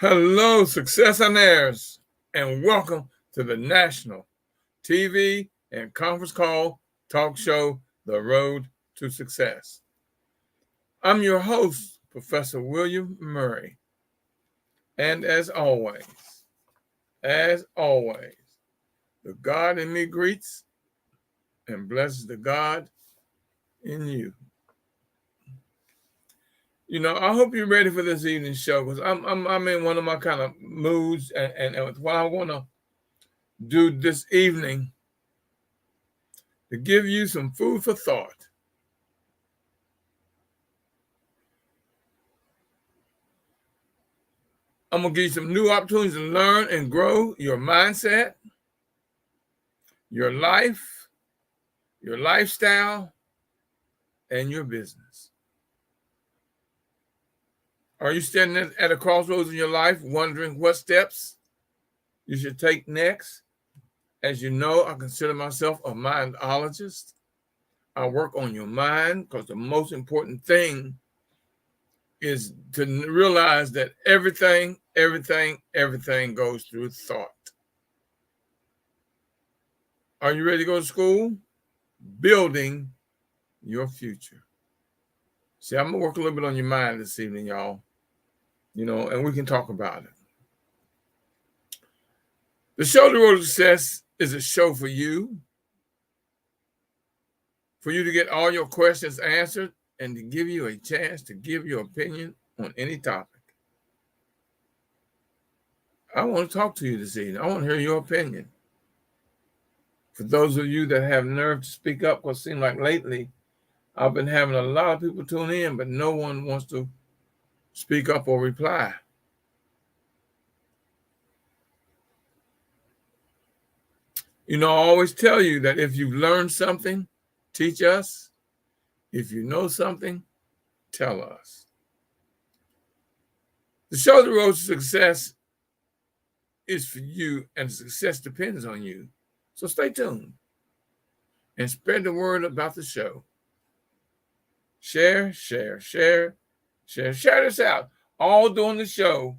Hello, successionaires, and welcome to the national TV and conference call talk show, The Road to Success. I'm your host, Professor William Murray, and as always, the God in me greets and blesses the God in you. I hope you're ready for this evening's show because I'm in one of my kind of moods, and what I want to do this evening to give you some food for thought. I'm going to give you some new opportunities to learn and grow your mindset, your life, your lifestyle, and your business. Are you standing at a crossroads in your life wondering what steps you should take next? As you know, I consider myself a mindologist. I work on your mind because the most important thing is to realize that everything goes through thought. Are you ready to go to school? Building your future. See, I'm going to work a little bit on your mind this evening, y'all, and we can talk about it. The show, The Road to Success, is a show for you to get all your questions answered and to give you a chance to give your opinion on any topic. I want to talk to you this evening. I want to hear your opinion. For those of you that have nerve to speak up, because it seems like lately I've been having a lot of people tune in, but no one wants to speak up or reply. I always tell you that if you've learned something, teach us. If you know something, tell us. The show, The Road to Success, is for you, and success depends on you. So stay tuned and spread the word about the show. Share this out. All during the show,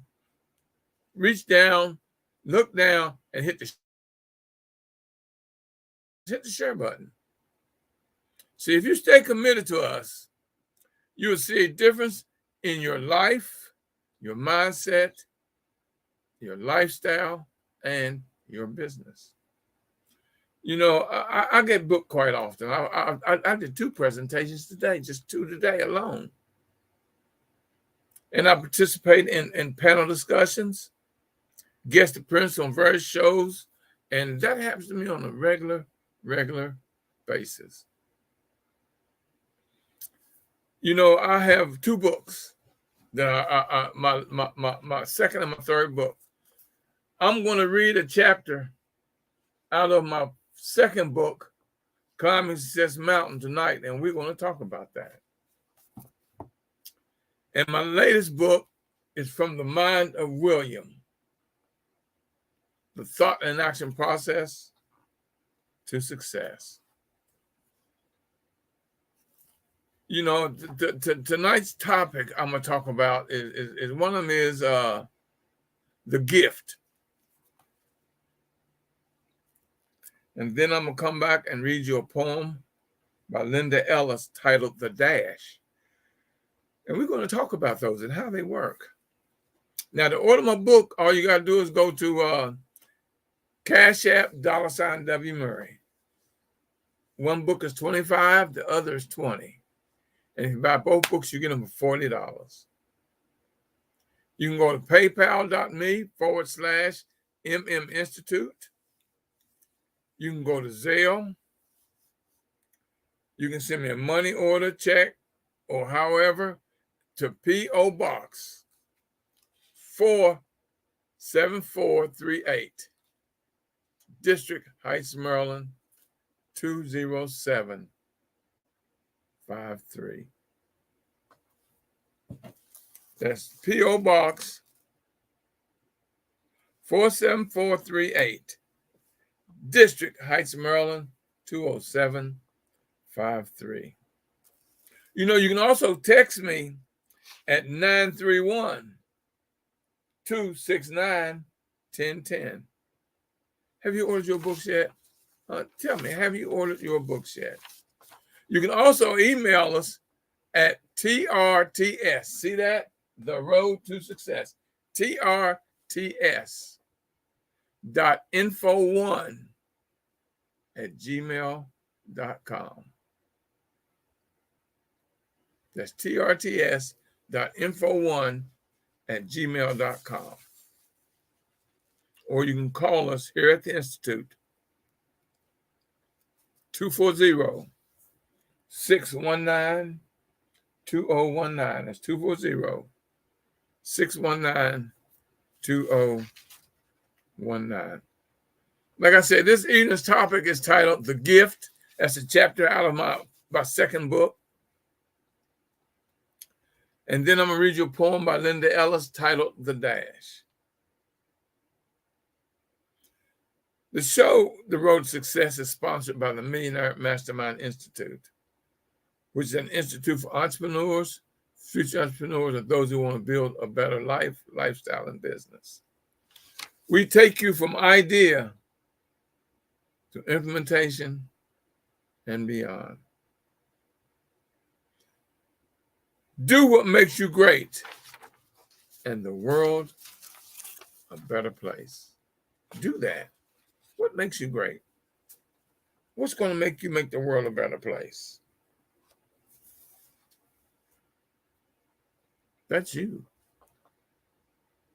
reach down, look down, and hit the share button. See, if you stay committed to us, you will see a difference in your life, your mindset, your lifestyle, and your business. I get booked quite often. I did 2 presentations today, just 2 today alone. And I participate in panel discussions, guest appearance on various shows, and that happens to me on a regular basis. I have 2 books that my second and my third book. I'm going to read a chapter out of my second book, Climbing Success Mountain, tonight, and we're going to talk about that. And my latest book is From the Mind of William, The Thought and Action Process to Success. Tonight's topic I'm going to talk about is one of them is the gift. And then I'm going to come back and read you a poem by Linda Ellis titled The Dash. And we're going to talk about those and how they work. Now, to order my book, all you got to do is go to Cash App, $W Murray. One book is $25, the other is $20. And if you buy both books, you get them for $40. You can go to paypal.me/MM Institute. You can go to Zelle. You can send me a money order, check, or however, to P.O. Box 47438, District Heights, Maryland, 20753. That's P.O. Box 47438, District Heights, Maryland, 20753. You can also text me at 931-282-5600. 269-1010. Have you ordered your books yet? Tell me, have you ordered your books yet? You can also email us at TRTS. See that? The Road to Success. TRTS.info1@gmail.com. That's TRTS.info1@gmail.com. Or you can call us here at the Institute, 240-619-2019. That's 240-619-2019. Like I said, this evening's topic is titled The Gift. That's a chapter out of my second book. And then I'm going to read you a poem by Linda Ellis titled The Dash. The show, The Road to Success, is sponsored by the Millionaire Mastermind Institute, which is an institute for entrepreneurs, future entrepreneurs, and those who want to build a better life, lifestyle, and business. We take you from idea to implementation and beyond. Do what makes you great and the world a better place. Do that. What makes you great? What's going to make you make the world a better place? That's you.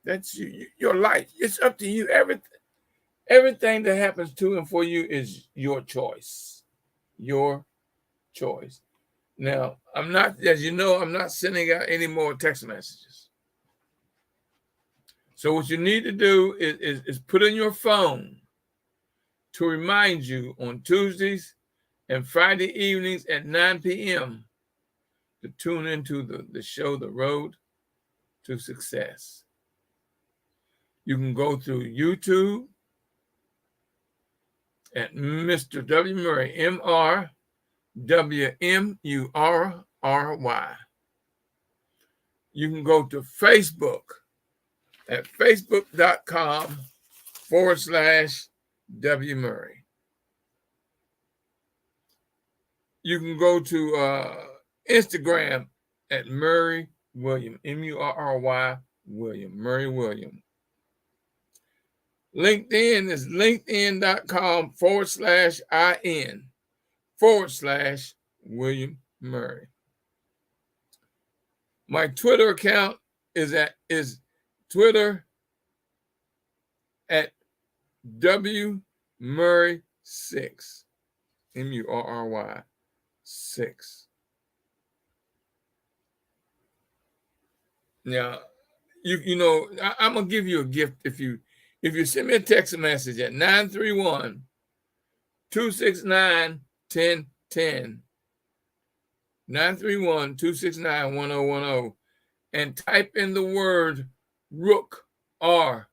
That's you. Your life. It's up to you. Everything that happens to and for you is your choice. Your choice. Now, I'm not, as you know, I'm not sending out any more text messages. So what you need to do is put in your phone to remind you on Tuesdays and Friday evenings at 9 p.m. to tune into the show, The Road to Success. You can go through YouTube at Mr. W. Murray, MrWMurry. You can go to Facebook at facebook.com/W. Murray. You can go to Instagram at Murray William, Murry William, Murray William. LinkedIn is linkedin.com/IN/William Murray. My Twitter account is Twitter at W Murray 6, Murry 6. Now, you know, I'm gonna give you a gift if you send me a text message at 931-269-1010, 931-269-1010, and type in the word Rook, ROOK.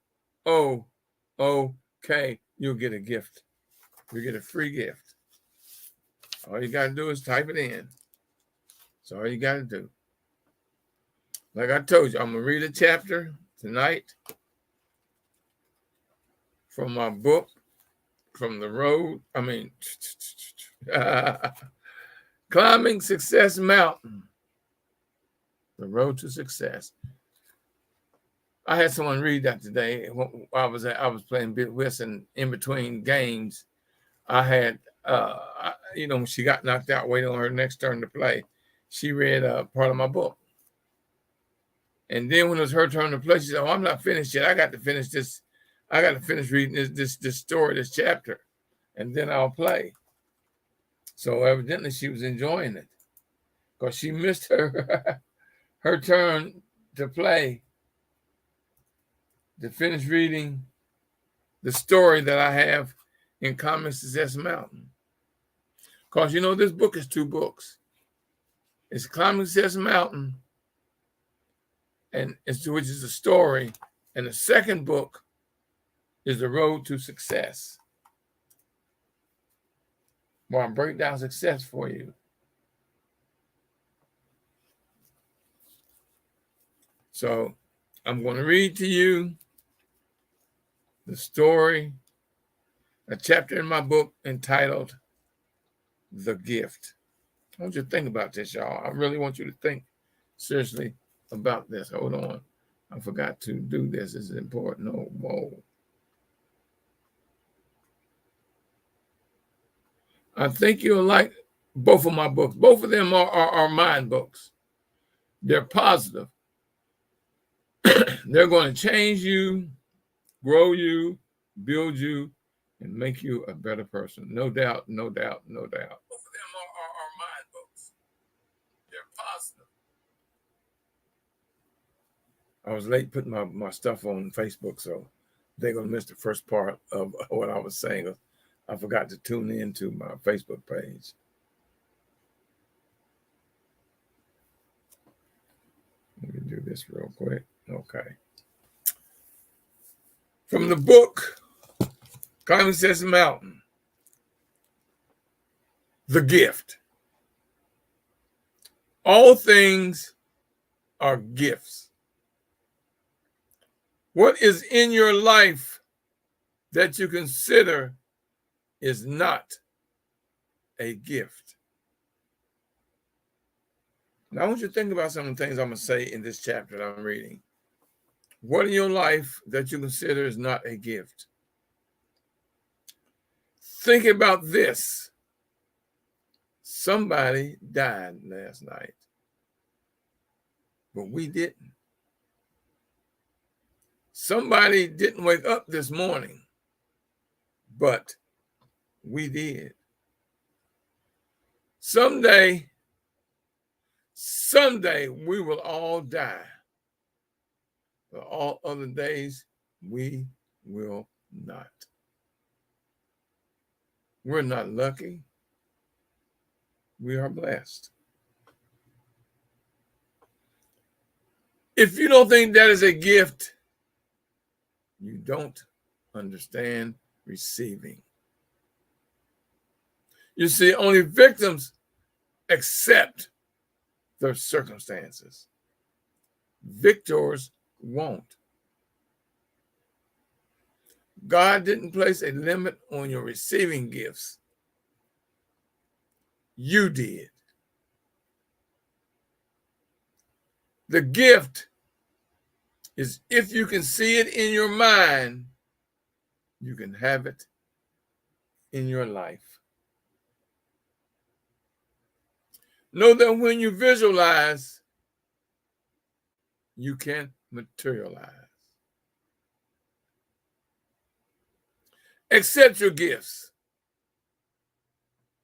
You'll get a gift. You'll get a free gift. All you got to do is type it in. That's all you got to do. Like I told you, I'm going to read a chapter tonight from my book, From the Road. Climbing Success Mountain, The Road to Success. I had someone read that today. I was playing Bitwist, and in between games, I had, when she got knocked out, waiting on her next turn to play, she read part of my book. And then when it was her turn to play, she said, "Oh, I'm not finished yet. I got to finish this. I got to finish reading this story, this chapter, and then I'll play." So evidently she was enjoying it because she missed her turn to play, to finish reading the story that I have in Climbing Success Mountain. Because, this book is 2 books. It's Climbing Success Mountain, which is a story. And the second book is The Road to Success, where I break down success for you. So I'm going to read to you the story, a chapter in my book entitled The Gift. I want you to think about this, y'all. I really want you to think seriously about this. Hold on. I forgot to do this. This is important. Oh, whoa. I think you'll like both of my books. Both of them are mind books. They're positive. They're going to change you, grow you, build you, and make you a better person. No doubt, no doubt, no doubt. Both of them are mind books. They're positive. I was late putting my stuff on Facebook, so they're going to miss the first part of what I was saying. I forgot to tune into my Facebook page. Let me do this real quick. Okay. From the book, Common Sense Mountain, The Gift. All things are gifts. What is in your life that you consider is not a gift? Now, I want you to think about some of the things I'm going to say in this chapter that I'm reading. What in your life that you consider is not a gift? Think about this. Somebody died last night, but we didn't. Somebody didn't wake up this morning, but we did. Someday we will all die. But all other days, we will not. We're not lucky. We are blessed. If you don't think that is a gift, you don't understand receiving. You see, only victims accept their circumstances. Victors won't. God didn't place a limit on your receiving gifts. You did. The gift is if you can see it in your mind, you can have it in your life. Know that when you visualize, you can materialize. Accept your gifts.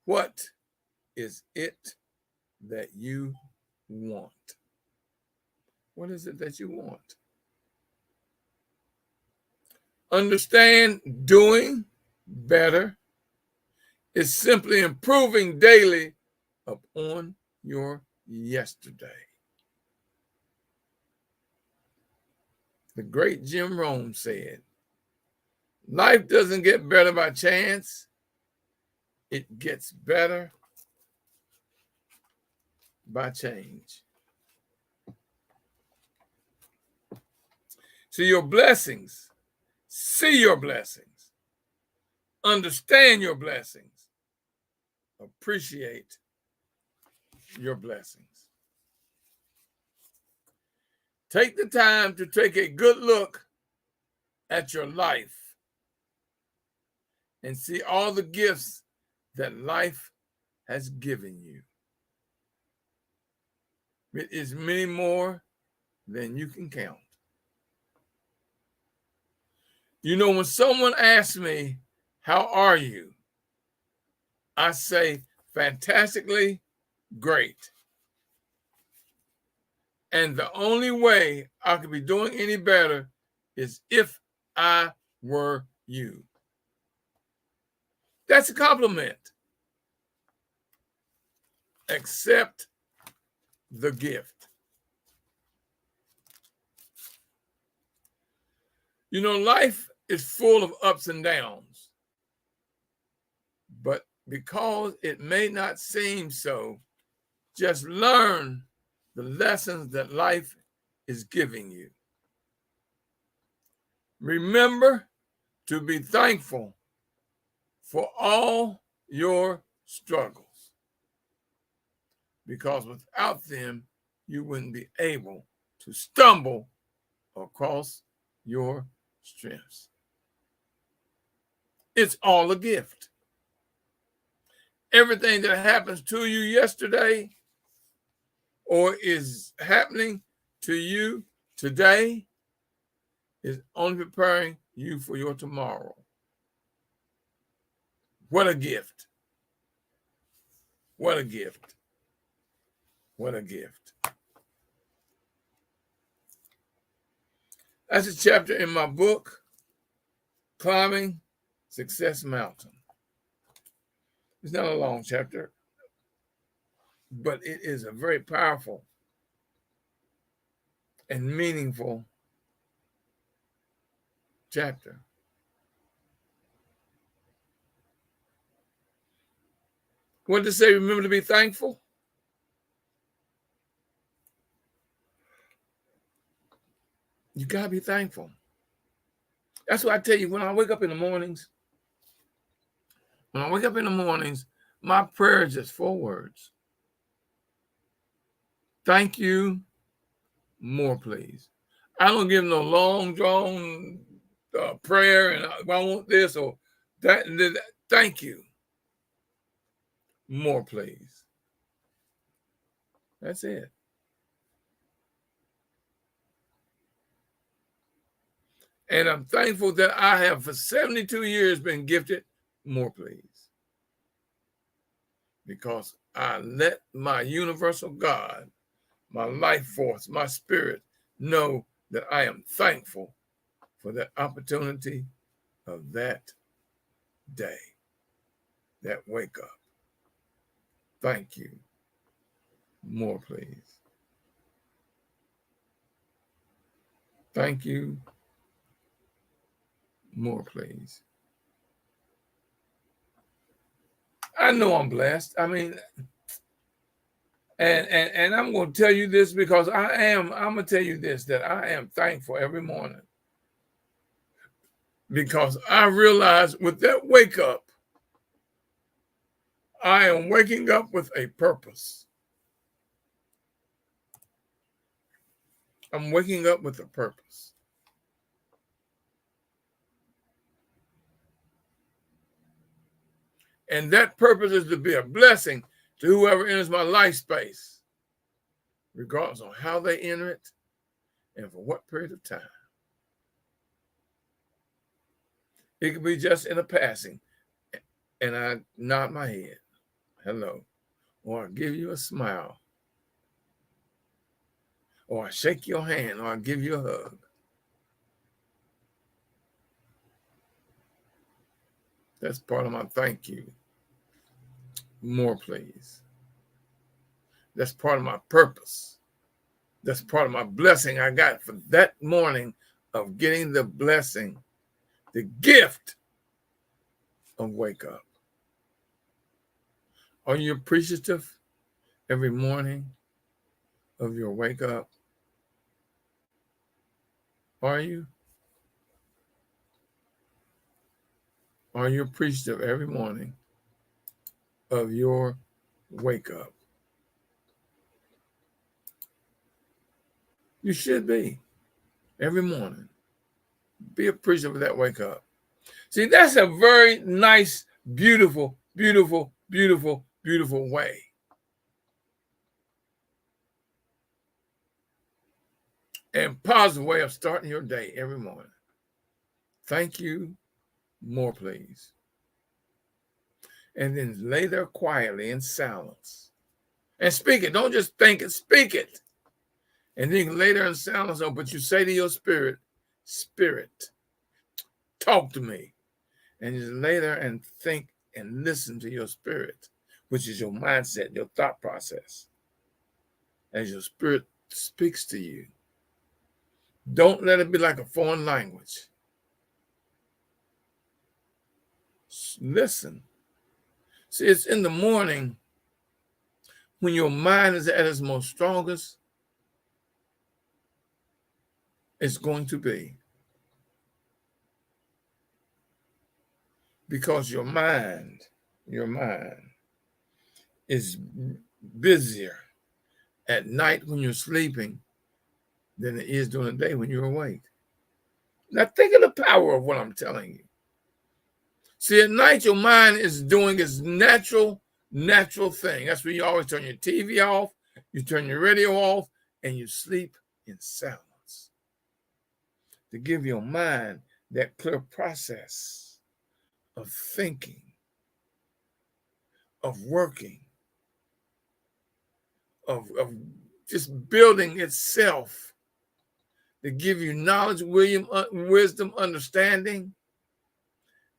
What is it that you want? What is it that you want? Understand doing better is simply improving daily upon your yesterday. The great Jim Rohn said, life doesn't get better by chance. It gets better by change. See your blessings. See your blessings. Understand your blessings. Appreciate your blessings. Take the time to take a good look at your life and see all the gifts that life has given you. It is many more than you can count. You know, when someone asks me, how are you? I say, fantastically great. And the only way I could be doing any better is if I were you. That's a compliment. Accept the gift. You know, life is full of ups and downs, but because it may not seem so, just learn the lessons that life is giving you. Remember to be thankful for all your struggles, because without them, you wouldn't be able to stumble across your strengths. It's all a gift. Everything that happens to you yesterday or is happening to you today is only preparing you for your tomorrow. What a gift. What a gift. What a gift. That's a chapter in my book, Climbing Success Mountain. It's not a long chapter, but it is a very powerful and meaningful chapter. What did it say? Remember to be thankful? You got to be thankful. That's what I tell you when I wake up in the mornings. When I wake up in the mornings, my prayer is just 4 words. Thank you, more please. I don't give no long drawn prayer and I want this or that. Thank you, more please. That's it. And I'm thankful that I have for 72 years been gifted more please. Because I let my universal God, my life force, my spirit know that I am thankful for the opportunity of that day, that wake up. Thank you. More please. Thank you. More please. I know I'm blessed. I mean, and I'm going to tell you this because I'm going to tell you this, that I am thankful every morning. Because I realize with that wake up, I am waking up with a purpose. I'm waking up with a purpose. And that purpose is to be a blessing to whoever enters my life space, regardless of how they enter it and for what period of time. It could be just in a passing, and I nod my head, hello, or I give you a smile, or I shake your hand, or I give you a hug. That's part of my thank you. More please. That's part of my purpose. That's part of my blessing I got for that morning of getting the blessing, the gift of wake up. Are you appreciative every morning of your wake up? Are you? Are you appreciative every morning of your wake up? You should be every morning. Be appreciative of that wake up. See, that's a very nice, beautiful, beautiful, beautiful, beautiful way. And positive way of starting your day every morning. Thank you, more please. And then lay there quietly in silence. And speak it. Don't just think it, speak it. And then you can lay there in silence, but you say to your spirit, Spirit, talk to me. And you just lay there and think and listen to your spirit, which is your mindset, your thought process. As your spirit speaks to you. Don't let it be like a foreign language. Listen. See, it's in the morning when your mind is at its most strongest, it's going to be. because your mind is busier at night when you're sleeping than it is during the day when you're awake. Now think of the power of what I'm telling you. See, at night your mind is doing its natural thing. That's when you always turn your TV off, you turn your radio off, and you sleep in silence to give your mind that clear process of thinking, of working, of just building itself to give you knowledge, wisdom, understanding,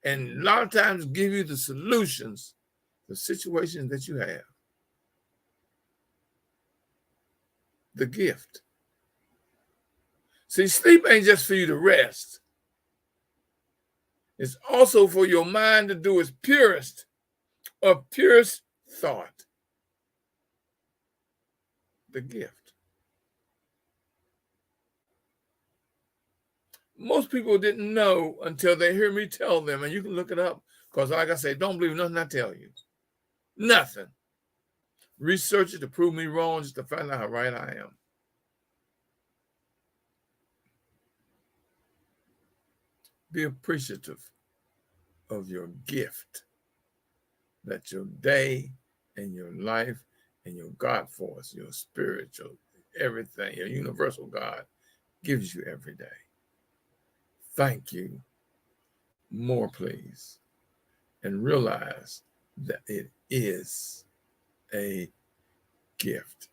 and a lot of times give you the solutions, the situations that you have. The gift. See, sleep ain't just for you to rest. It's also for your mind to do its purest thought. The gift. Most people didn't know until they hear me tell them, and you can look it up, because like I say, don't believe nothing I tell you. Nothing. Research it to prove me wrong, just to find out how right I am. Be appreciative of your gift that your day and your life and your God force, your spiritual, everything, your universal God gives you every day. Thank you. More, please. And realize that it is a gift.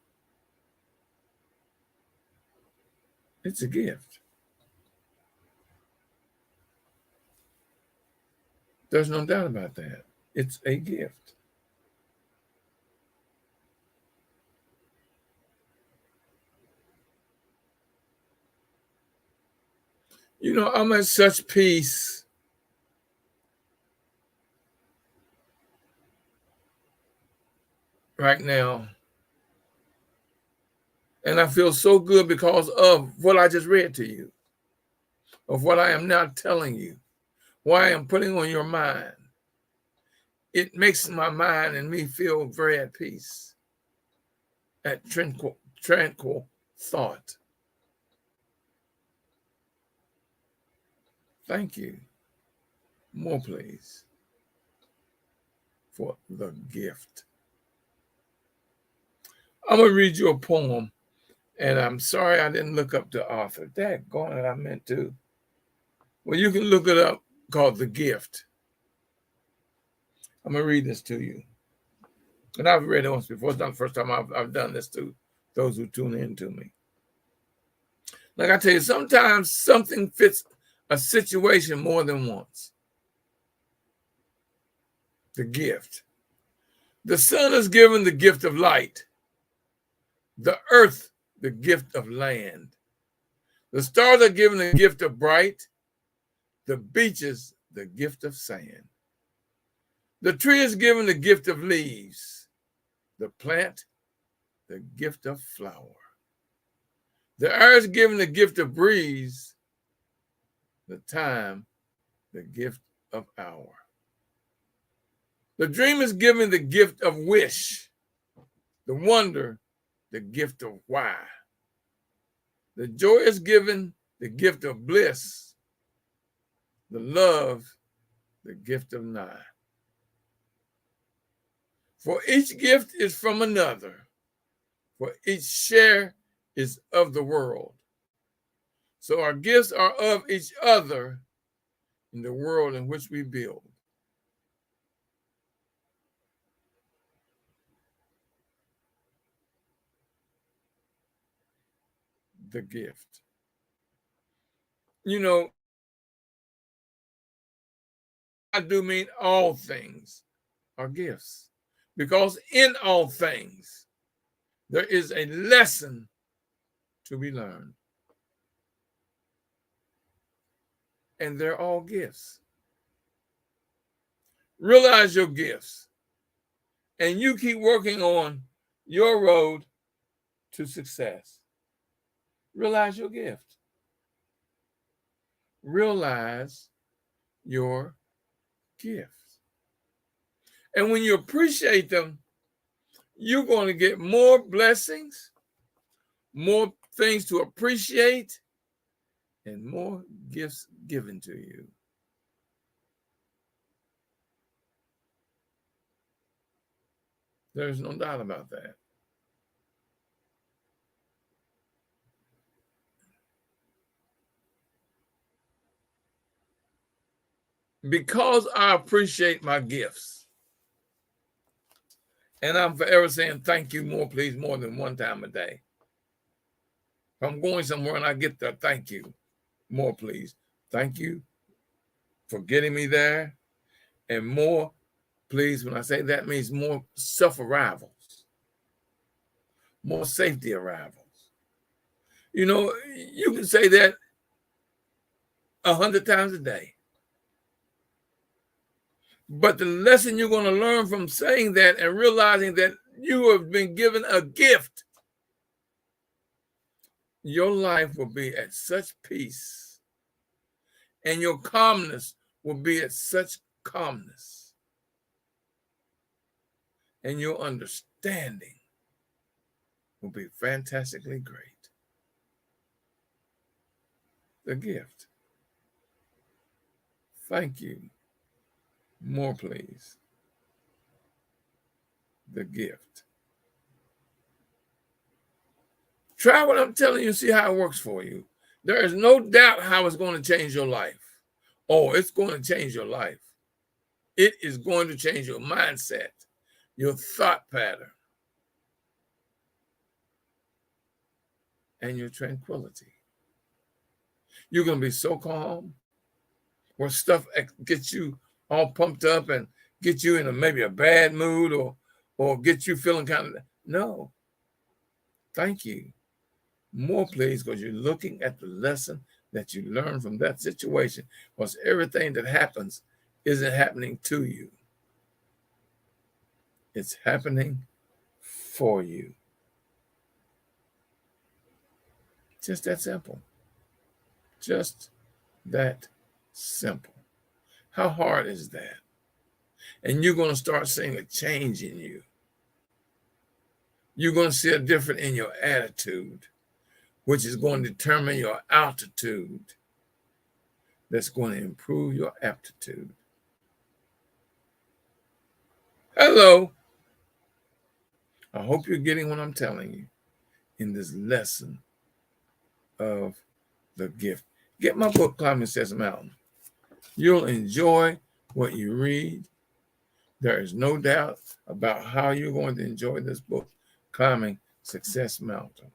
It's a gift. There's no doubt about that. It's a gift. You know, I'm at such peace right now. And I feel so good because of what I just read to you, of what I am now telling you, what I am putting on your mind. It makes my mind and me feel very at peace, at tranquil thought. Thank you. More, please, for the gift. I'm going to read you a poem, and I'm sorry I didn't look up the author. Daggone it, I meant to. Well, you can look it up, called The Gift. I'm going to read this to you. And I've read it once before. It's not the first time I've done this to those who tune in to me. Like I tell you, sometimes something fits a situation more than once. The gift. The sun is given the gift of light. The earth, the gift of land. The stars are given the gift of bright. The beaches, the gift of sand. The tree is given the gift of leaves. The plant, the gift of flower. The air is given the gift of breeze. The time, the gift of hour. The dream is given the gift of wish. The wonder, the gift of why. The joy is given the gift of bliss. The love, the gift of nigh. For each gift is from another. For each share is of the world. So our gifts are of each other in the world in which we build. The gift. You know, I do mean all things are gifts, because in all things there is a lesson to be learned. And they're all gifts. Realize your gifts, and you keep working on your road to success. Realize your gift. Realize your gifts. And when you appreciate them, you're going to get more blessings, more things to appreciate, and more gifts given to you. There's no doubt about that. Because I appreciate my gifts, and I'm forever saying thank you, more please, more than one time a day. If I'm going somewhere and I get the thank you, more please, thank you for getting me there, and more please, when I say that, means more self-arrivals, more safety arrivals. You know, you can say that 100 times a day. But the lesson you're going to learn from saying that and realizing that you have been given a gift, your life will be at such peace, and your calmness will be at such calmness, and your understanding will be fantastically great. The gift. Thank you. More, please. The gift. Try what I'm telling you, see how it works for you. There is no doubt how it's going to change your life. Oh, it's going to change your life. It is going to change your mindset, your thought pattern, and your tranquility. You're going to be so calm where stuff gets you all pumped up and get you in maybe a bad mood or get you feeling kind of, no. Thank you. More, please, because you're looking at the lesson that you learned from that situation. Because everything that happens isn't happening to you. It's happening for you. Just that simple. Just that simple. How hard is that? And you're going to start seeing a change in you. You're going to see a difference in your attitude, which is going to determine your altitude. That's going to improve your aptitude. Hello. I hope you're getting what I'm telling you in this lesson of the gift. Get my book, Climbing Success Mountain. You'll enjoy what you read. There is no doubt about how you're going to enjoy this book, Climbing Success Mountain.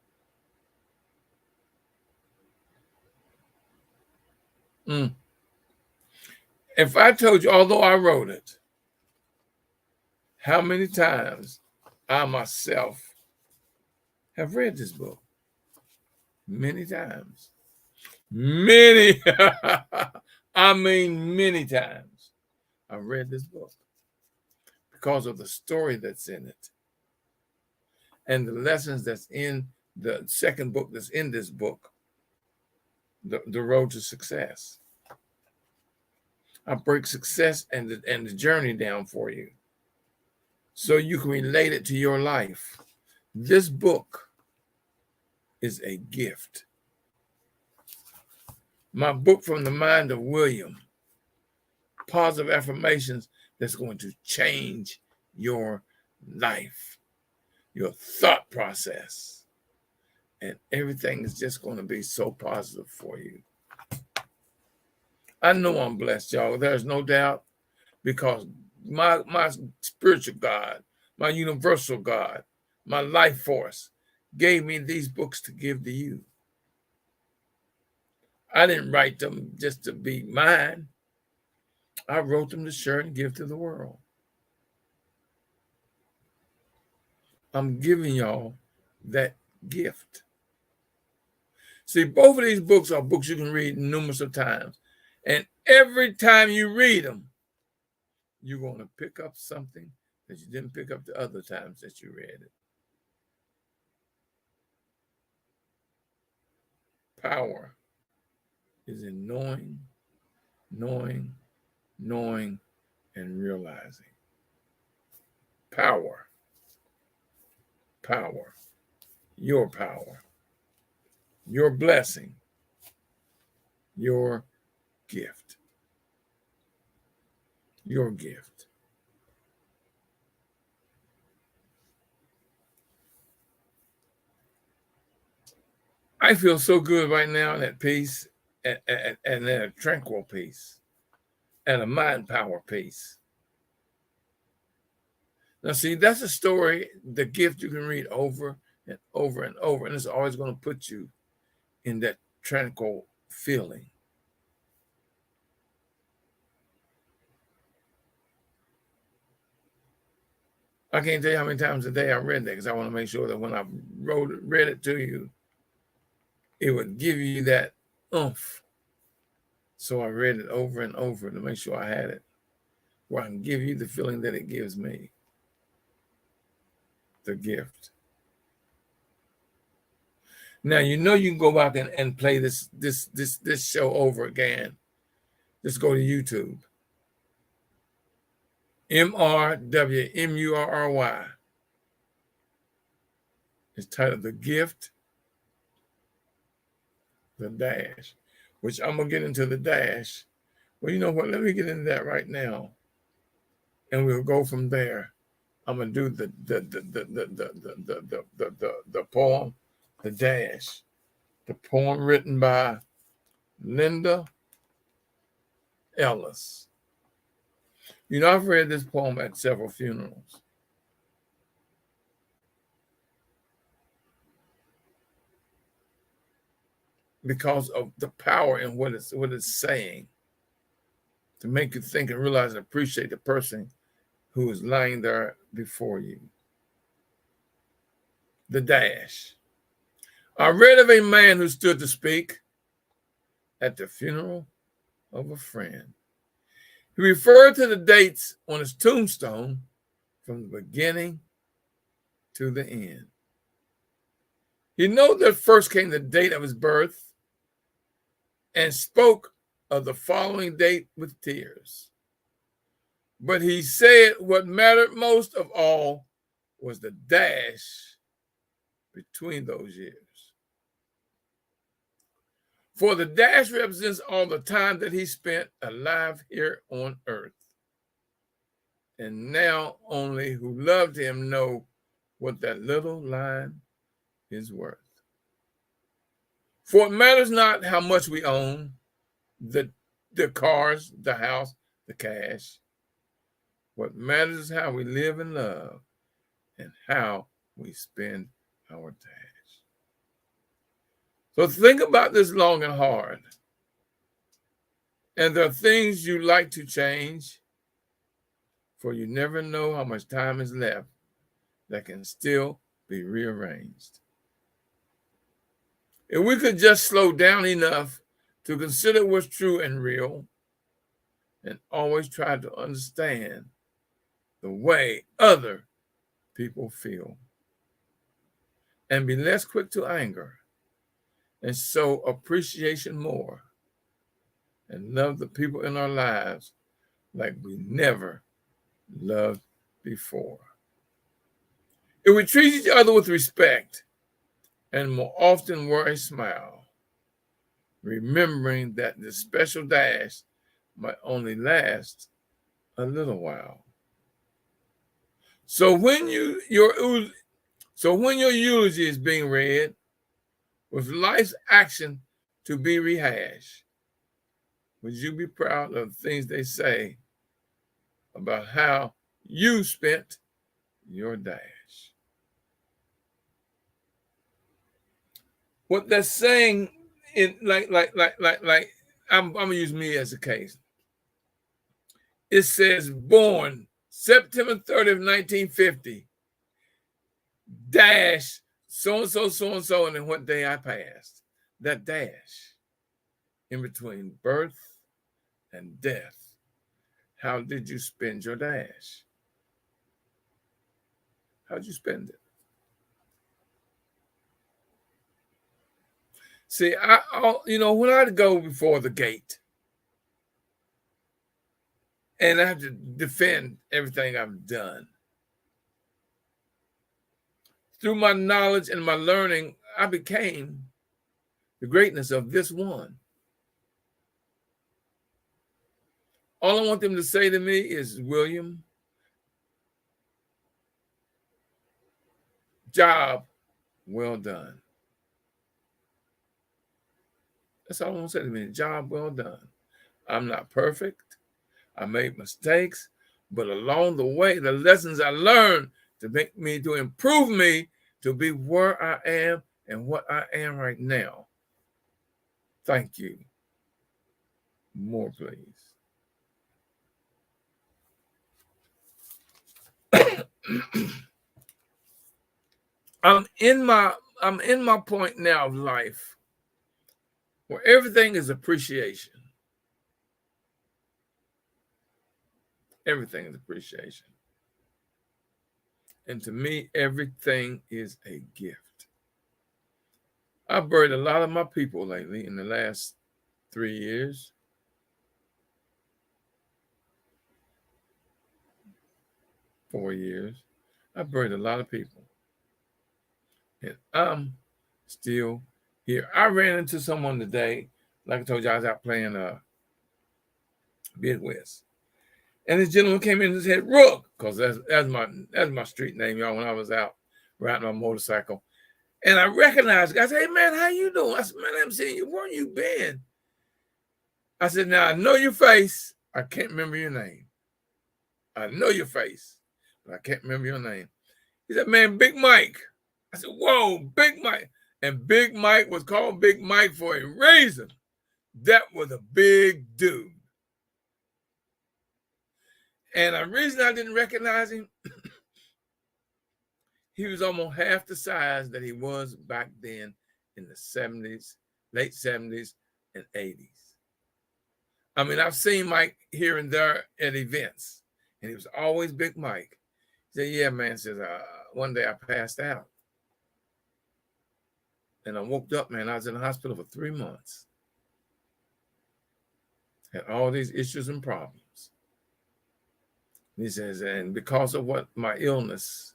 If I told you, although I wrote it, how many times I myself have read this book? Many times. Many. I mean, many times I've read this book because of the story that's in it and the lessons that's in the second book that's in this book, The Road to Success. I break success and the journey down for you so you can relate it to your life. This book is a gift. My book, From the Mind of William, positive affirmations that's going to change your life, your thought process, and everything is just going to be so positive for you. I know I'm blessed, y'all. There's no doubt, because my spiritual God, my universal God, my life force gave me these books to give to you. I didn't write them just to be mine. I wrote them to share and give to the world. I'm giving y'all that gift. See, both of these books are books you can read numerous of times. And every time you read them, you're going to pick up something that you didn't pick up the other times that you read it. Power is in knowing, knowing, knowing, and realizing power, power, your power, your blessing, your gift, your gift. I feel so good right now in that peace and a tranquil peace and a mind power peace. Now, see, that's a story, the gift you can read over and over and over, and it's always going to put you in that tranquil feeling. I can't tell you how many times a day I read that because I want to make sure that when I read it to you, it would give you that oomph. So I read it over and over to make sure I had it, where I can give you the feeling that it gives me, the gift. Now you know you can go back and play this show over again. Just go to YouTube. MRWMURRY. It's titled The Gift, the Dash, which I'm gonna get into the dash. Well, you know what? Let me get into that right now, and we'll go from there. I'm gonna do the poem, the dash, the poem written by Linda Ellis. You know, I've read this poem at several funerals. Because of the power in what it's saying, to make you think and realize and appreciate the person who is lying there before you. The dash. I read of a man who stood to speak at the funeral of a friend. He referred to the dates on his tombstone from the beginning to the end. He noted that first came the date of his birth and spoke of the following date with tears. But he said what mattered most of all was the dash between those years. For the dash represents all the time that he spent alive here on earth. And now only who loved him know what that little line is worth. For it matters not how much we own, the cars, the house, the cash. What matters is how we live and love and how we spend our days. So think about this long and hard. And there are things you like to change, for you never know how much time is left that can still be rearranged. If we could just slow down enough to consider what's true and real, and always try to understand the way other people feel, and be less quick to anger, and show appreciation more, and love the people in our lives like we never loved before. If we treat each other with respect and more often wear a smile, remembering that the special dash might only last a little while. So when your eulogy is being read, with life's action to be rehashed, would you be proud of the things they say about how you spent your dash? What they're saying, I'm gonna use me as a case. It says born September 30th, 1950, dash so and so, and then what day I passed. That dash in between birth and death. How did you spend your dash? How'd you spend it? See, when I'd go before the gate, And I have to defend everything I've done. Through my knowledge and my learning, I became the greatness of this one. All I want them to say to me is, William, job well done. That's all I want to say to me, job well done. I'm not perfect. I made mistakes, but along the way, the lessons I learned to improve me to be where I am and what I am right now. Thank you. More, please. I'm in my point now of life where everything is appreciation. Everything is appreciation. And to me, everything is a gift. I've buried a lot of my people lately in the last 3 years. Four years. I've buried a lot of people. And I'm still here. I ran into someone today, like I told you, I was out playing Midwest. And this gentleman came in and said, Rook, because that's my street name, y'all, when I was out riding my motorcycle. And I recognized, I said, hey, man, how you doing? I said, man, I'm seeing you. Where you been? I said, now, I know your face. I can't remember your name. I know your face, but I can't remember your name. He said, man, Big Mike. I said, whoa, Big Mike. And Big Mike was called Big Mike for a reason. That was a big dude. And the reason I didn't recognize him, he was almost half the size that he was back then in the 70s, late 70s and 80s. I mean, I've seen Mike here and there at events, and he was always Big Mike. He said, yeah, man, says, one day I passed out. And I woke up, man, I was in the hospital for 3 months. Had all these issues and problems. He says, and because of what my illness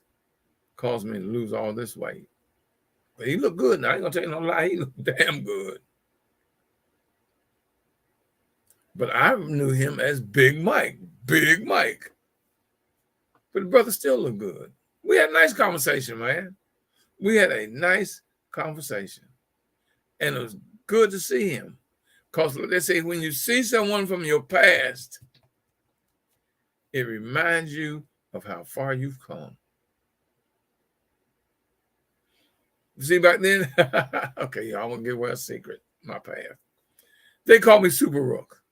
caused me to lose all this weight. But he looked good. Now, I ain't gonna tell you no lie, he looked damn good. But I knew him as Big Mike, Big Mike. But the brother still looked good. We had a nice conversation, man. We had a nice conversation. And it was good to see him. Because they say when you see someone from your past, it reminds you of how far you've come. See, back then, okay, y'all, I'm going to give away a secret, my path. They called me Super Rook.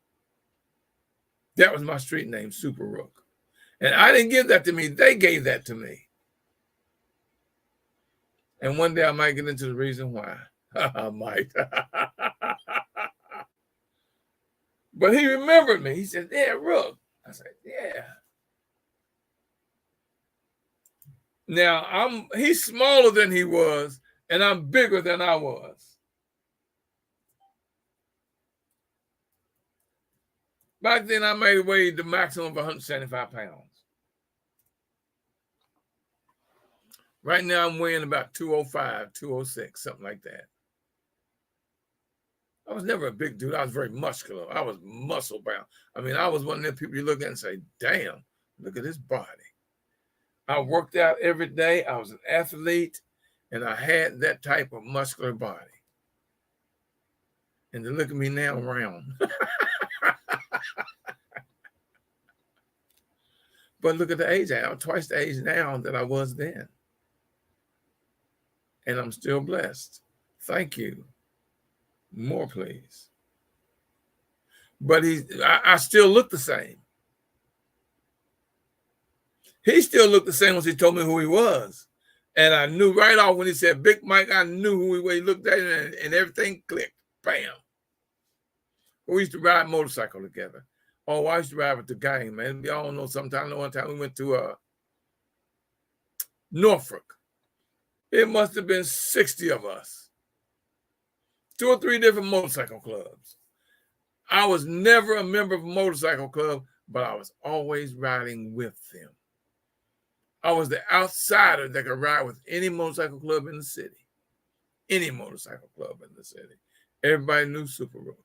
That was my street name, Super Rook. And I didn't give that to me. They gave that to me. And one day I might get into the reason why. I might. But he remembered me. He said, yeah, Rook. I said, yeah. Now, he's smaller than he was, and I'm bigger than I was. Back then, I may have weighed the maximum of 175 pounds. Right now, I'm weighing about 205, 206, something like that. I was never a big dude. I was very muscular. I was muscle bound. I mean, I was one of them people you look at and say, damn, look at his body. I worked out every day. I was an athlete, and I had that type of muscular body. And to look at me now, I'm round. But look at the age. I'm twice the age now that I was then. And I'm still blessed. Thank you. More, please. But I still look the same. He still looked the same once he told me who he was. And I knew right off when he said Big Mike, I knew who he looked at him and everything clicked. Bam. We used to ride motorcycle together. Oh, I used to ride with the gang, man. We all know sometime, one time we went to Norfolk. It must have been 60 of us. 2 or 3 different motorcycle clubs. I was never a member of a motorcycle club but I was always riding with them. I was the outsider that could ride with any motorcycle club in the city. Any motorcycle club in the city. Everybody knew Super Rook.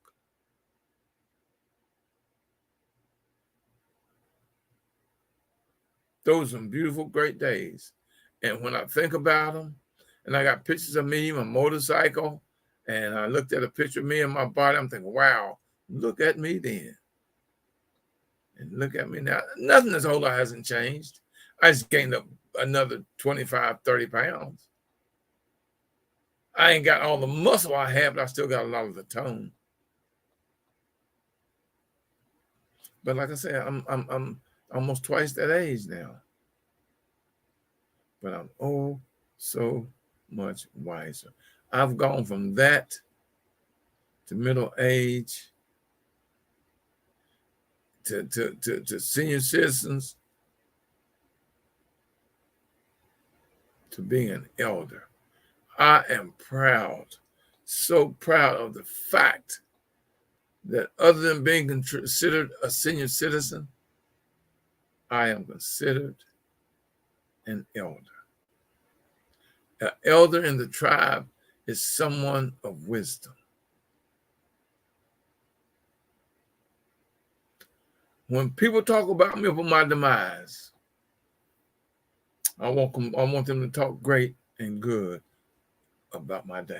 Those were some beautiful, great days. And when I think about them, and I got pictures of me, my motorcycle, and I looked at a picture of me and my body, I'm thinking, wow, look at me then. And look at me now. Nothing this whole lot hasn't changed. I just gained up another 25, 30 pounds. I ain't got all the muscle I have, but I still got a lot of the tone. But like I said, I'm almost twice that age now. But I'm oh so much wiser. I've gone from that to middle age to senior citizens to being an elder. I am proud, so proud of the fact that other than being considered a senior citizen, I am considered an elder. An elder in the tribe is someone of wisdom. When people talk about me for my demise, I want them to talk great and good about my dash.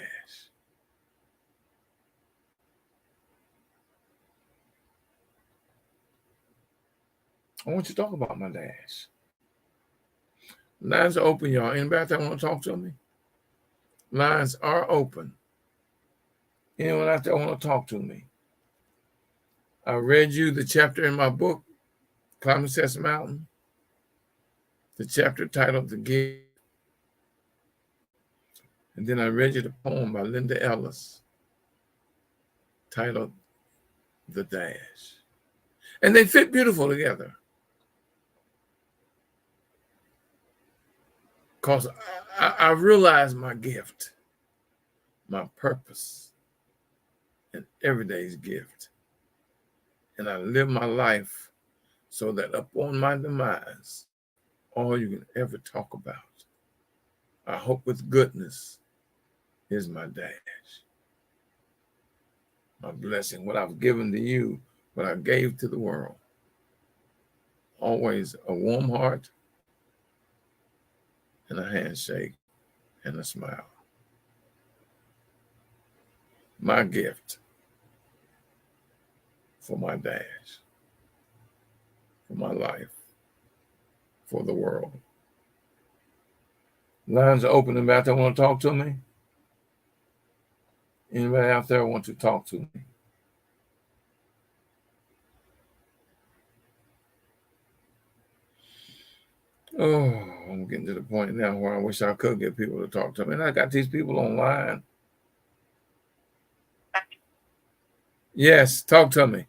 I want you to talk about my dash. Lines are open, y'all. Anybody out there want to talk to me? Lines are open. Anyone out there want to talk to me? I read you the chapter in my book, Climbing Success Mountain, the chapter titled The Gift. And then I read you the poem by Linda Ellis titled The Dash. And they fit beautiful together. Because I realized my gift, my purpose, and everyday's gift. And I live my life so that upon my demise, all you can ever talk about, I hope with goodness, is my dash. My blessing, what I've given to you, what I gave to the world. Always a warm heart and a handshake and a smile. My gift for my dash, for my life, for the world. Lines are open. Anybody out there want to talk to me? Anybody out there want to talk to me? Oh, I'm getting to the point now where I wish I could get people to talk to me. And I got these people online. Yes, talk to me.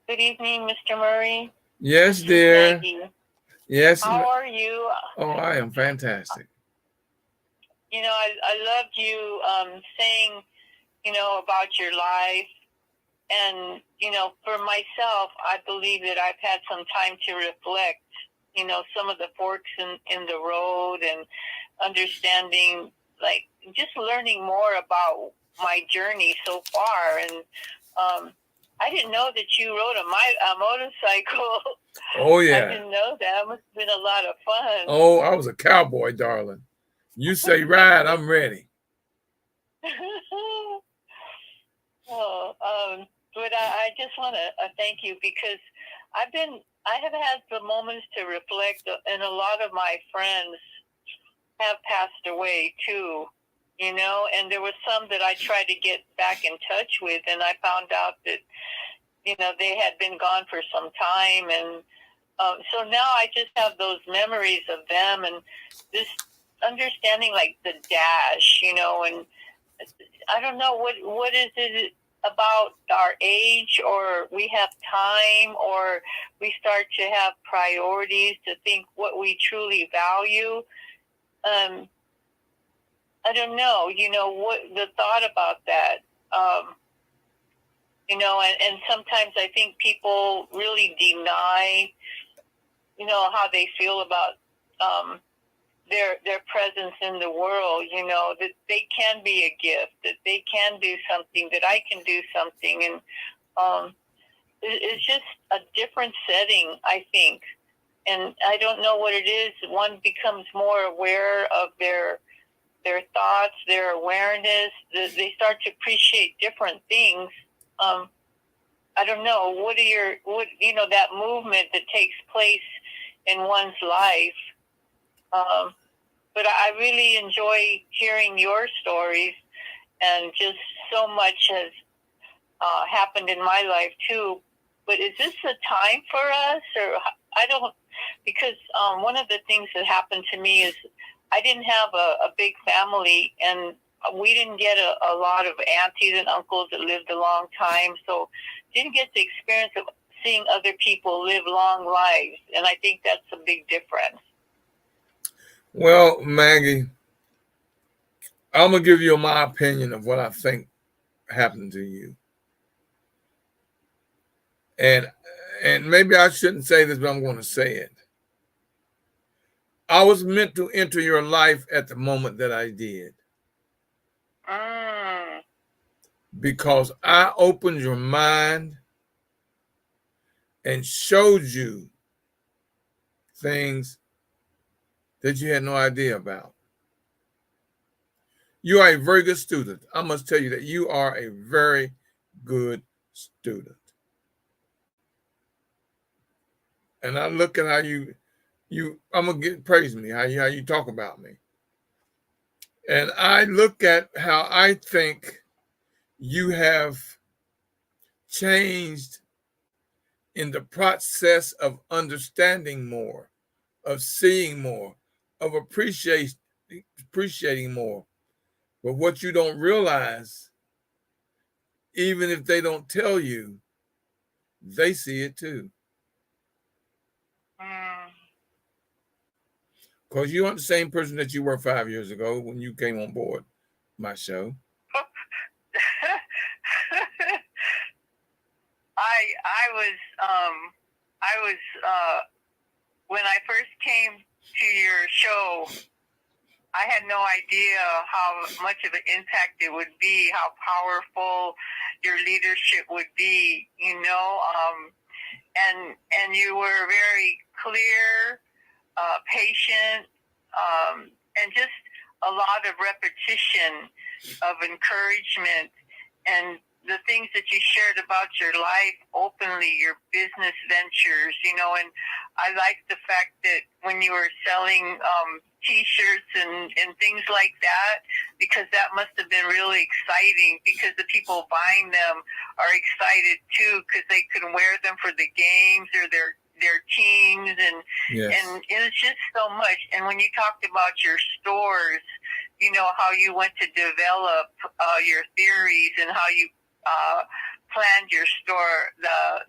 Good evening, Mr. Murray. Yes, dear. Maggie. Yes. How are you? Oh, I am fantastic. You know, I loved you saying, you know, about your life. And, you know, for myself, I believe that I've had some time to reflect, you know, some of the forks in the road and understanding, like, just learning more about my journey so far. And I didn't know that you rode a motorcycle. Oh, yeah. I didn't know that. It must have been a lot of fun. Oh, I was a cowboy, darling. You say ride, I'm ready. But I just want to thank you because I have had the moments to reflect, and a lot of my friends have passed away too, you know, and there were some that I tried to get back in touch with, and I found out that, you know, they had been gone for some time, and so now I just have those memories of them and this understanding, like the dash, you know, and I don't know what is it about our age, or we have time, or we start to have priorities to think what we truly value. I don't know, what the thought about that. And sometimes I think people really deny, how they feel about their presence in the world, that they can be a gift, that they can do something, that I can do something. And it's just a different setting, I think. And I don't know what it is. One becomes more aware of their thoughts, their awareness. They start to appreciate different things. I don't know. What that movement that takes place in one's life. But I really enjoy hearing your stories, and just so much has happened in my life too. But is this a time for us, or I don't? Because one of the things that happened to me is I didn't have a big family, and we didn't get a lot of aunties and uncles that lived a long time, so didn't get the experience of seeing other people live long lives, and I think that's a big difference. Well, Maggie, I'm going to give you my opinion of what I think happened to you. And maybe I shouldn't say this, but I'm going to say it. I was meant to enter your life at the moment that I did. Because I opened your mind and showed you things that you had no idea about. You are a very good student. I must tell you that you are a very good student. And I look at how I'm gonna praise me, how you talk about me. And I look at how I think you have changed in the process of understanding more, of seeing more, of appreciating more. But what you don't realize, even if they don't tell you, they see it too. Because you aren't the same person that you were 5 years ago when you came on board my show. I was when I first came to your show, I had no idea how much of an impact it would be, how powerful your leadership would be, and you were very clear, patient, and just a lot of repetition of encouragement, and the things that you shared about your life openly, your business ventures, and I like the fact that when you were selling T-shirts and things like that, because that must have been really exciting, because the people buying them are excited too, because they can wear them for the games or their teams, and yes. And it's just so much. And when you talked about your stores, how you went to develop your theories and how you planned your store,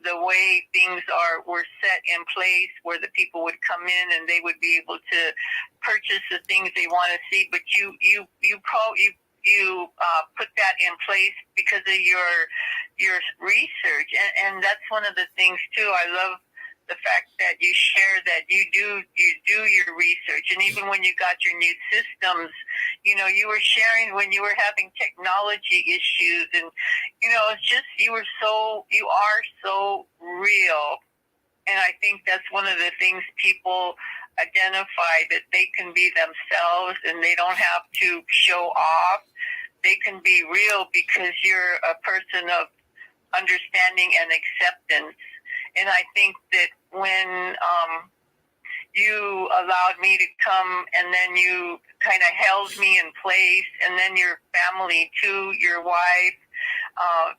the way things were set in place, where the people would come in and they would be able to purchase the things they want to see, but you put that in place because of your research, and that's one of the things too. I love the fact that you share that you do your research, and even when you got your new systems, you were sharing when you were having technology issues, and it's just you are so real, and I think that's one of the things people identify, that they can be themselves and they don't have to show off. They can be real because you're a person of understanding and acceptance. And I think that when you allowed me to come, and then you kind of held me in place, and then your family too, your wife,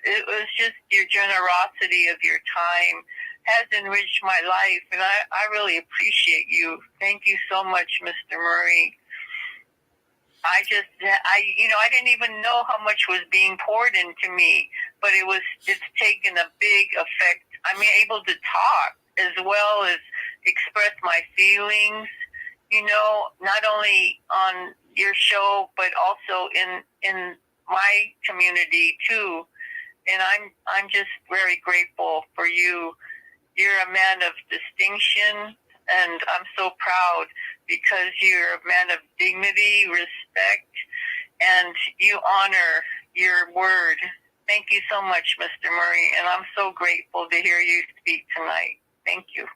it was just your generosity of your time has enriched my life, and I really appreciate you. Thank you so much, Mr. Murray. I didn't even know how much was being poured into me, but it's taken a big effect. I'm able to talk as well as express my feelings, not only on, your show, but also in my community too. And I'm just very grateful for you. You're a man of distinction, and I'm so proud because you're a man of dignity, respect, and you honor your word. Thank you so much, Mr. Murray, and I'm so grateful to hear you speak tonight. Thank you.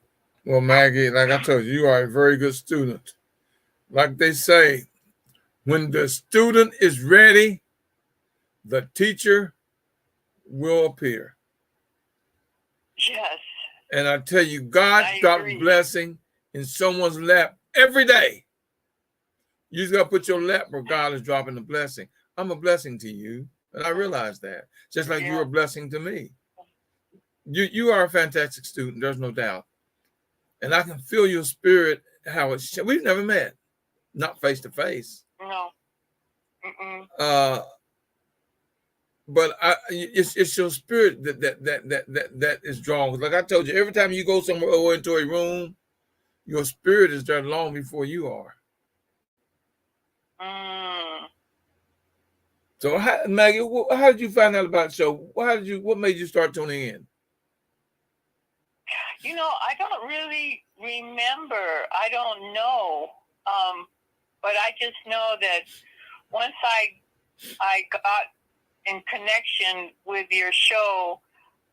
Well, Maggie, like I told you, you are a very good student. Like they say, when the student is ready, the teacher will appear. Yes. And I tell you, God drops blessing in someone's lap every day. You just got to put your lap where God is dropping the blessing. I'm a blessing to you, and I realize that. Just like you're a blessing to me. You are a fantastic student, there's no doubt. And I can feel your spirit, how it's. We've never met, not face to face. No. Mm-mm. But it's your spirit that is drawn. Like I told you, every time you go somewhere or into a room, your spirit is there long before you are. So, Maggie, how did you find out about the show? What made you start tuning in? You know, I don't really remember. I don't know. But I just know that once I got in connection with your show,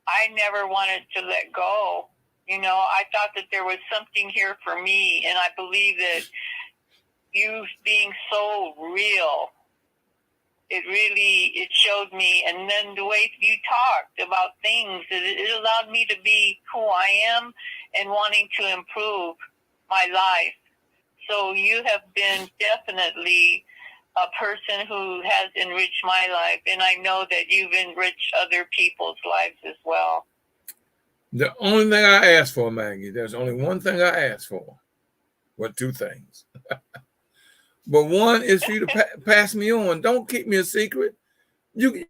I never wanted to let go. You know, I thought that there was something here for me, and I believe that you being so real, it showed me. And then the way you talked about things, it allowed me to be who I am and wanting to improve my life. So you have been definitely a person who has enriched my life, and I know that you've enriched other people's lives as well. The only thing I asked for, Maggie, there's only one thing I asked for. Well, two things. But one is for you to pass me on. Don't keep me a secret. You